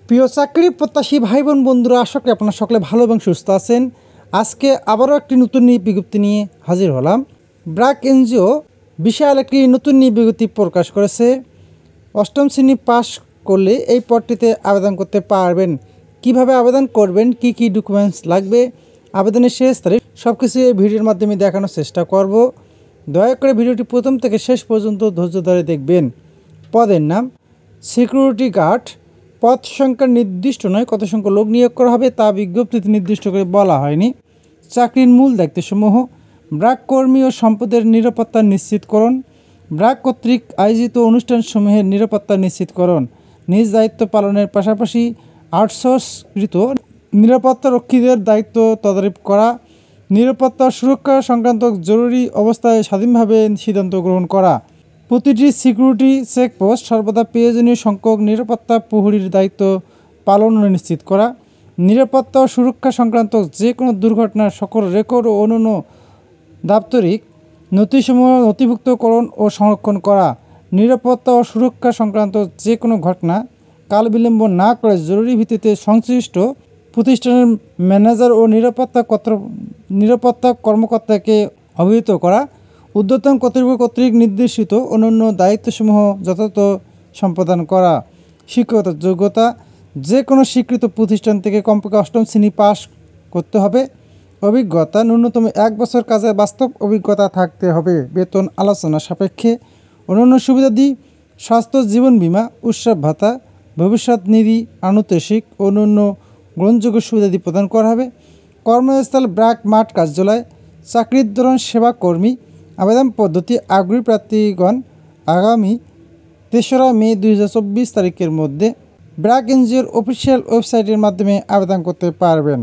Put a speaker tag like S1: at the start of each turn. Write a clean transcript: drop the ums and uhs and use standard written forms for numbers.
S1: প্রিয় চাকরি প্রত্যাশী ভাই বোন বন্ধুরা, আশা করি আপনারা সকলে ভালো এবং সুস্থ আছেন। আজকে আবারও একটি নতুন বিজ্ঞপ্তি নিয়ে হাজির হলাম। ব্র্যাক এনজিও বিশাল একটি নতুন বিজ্ঞপ্তি প্রকাশ করেছে। অষ্টম শ্রেণী পাস করলে এই পদটিতে আবেদন করতে পারবেন। কিভাবে আবেদন করবেন, কি কি ডকুমেন্টস লাগবে, আবেদনের শেষ তারিখ, সব কিছু এই ভিডিওর মাধ্যমে দেখানোর চেষ্টা করব। দয়া করে ভিডিওটি প্রথম থেকে শেষ পর্যন্ত ধৈর্য ধরে দেখবেন। পদের নাম সিকিউরিটি গার্ড। পদ সংখ্যা নির্দিষ্ট নয়, কত সংখ্যক লোক নিয়োগ করা হবে তা বিজ্ঞপ্তিতে নির্দিষ্ট করে বলা হয়নি। চাকরির মূল দায়িত্বসমূহ: ব্র্যাক কর্মী ও সম্পদের নিরাপত্তা নিশ্চিতকরণ, ব্র্যাক কর্তৃক আয়োজিত অনুষ্ঠানসমূহের নিরাপত্তা নিশ্চিতকরণ, নিজ দায়িত্ব পালনের পাশাপাশি আউটসোর্সকৃত নিরাপত্তা রক্ষীদের দায়িত্ব তদারক করা, নিরাপত্তা সুরক্ষা সংক্রান্ত জরুরি অবস্থায় স্বাধীনভাবে সিদ্ধান্ত গ্রহণ করা, প্রতিটি সিকিউরিটি চেকপোস্ট সর্বদা প্রয়োজনীয় সংখ্যক নিরাপত্তা প্রহরীর দায়িত্ব পালন নিশ্চিত করা, নিরাপত্তা ও সুরক্ষা সংক্রান্ত যে কোনো দুর্ঘটনার সকল রেকর্ড ও অন্যান্য দাপ্তরিক নথিসমূহ নথিভুক্তকরণ ও সংরক্ষণ করা, নিরাপত্তা ও সুরক্ষা সংক্রান্ত যে কোনো ঘটনা কাল বিলম্ব না করে জরুরি ভিত্তিতে সংশ্লিষ্ট প্রতিষ্ঠানের ম্যানেজার ও নিরাপত্তা কর্মকর্তাকে অবহিত করা, ঊর্ধ্বতন কর্তৃপক্ষ কর্তৃক নির্দেশিত অন্যান্য দায়িত্বসমূহ যথাযথ সম্পাদন করা। শিক্ষকতার যোগ্যতা: যে কোনো স্বীকৃত প্রতিষ্ঠান থেকে কমপক্ষে অষ্টম শ্রেণী পাস করতে হবে। অভিজ্ঞতা: ন্যূনতম 1 বছর কাজের বাস্তব অভিজ্ঞতা থাকতে হবে। বেতন আলোচনা সাপেক্ষে। অন্যান্য সুবিধাদি: স্বাস্থ্য, জীবন বীমা, উৎসব ভাতা, ভবিষ্যৎ নিধি, আনুতোষিক ও অন্যান্য গ্রহণযোগ্য সুবিধাদি প্রদান করা হবে। কর্মস্থল: ব্র্যাক মাঠ কার্যালয়। চাকরির ধরন: সেবা কর্মী। আবেদন পদ্ধতি: আগ্রহী প্রার্থীগণ আগামী 3রা মে 2024 তারিখের মধ্যে ব্র্যাক এনজিওর অফিসিয়াল ওয়েবসাইটের মাধ্যমে আবেদন করতে পারবেন।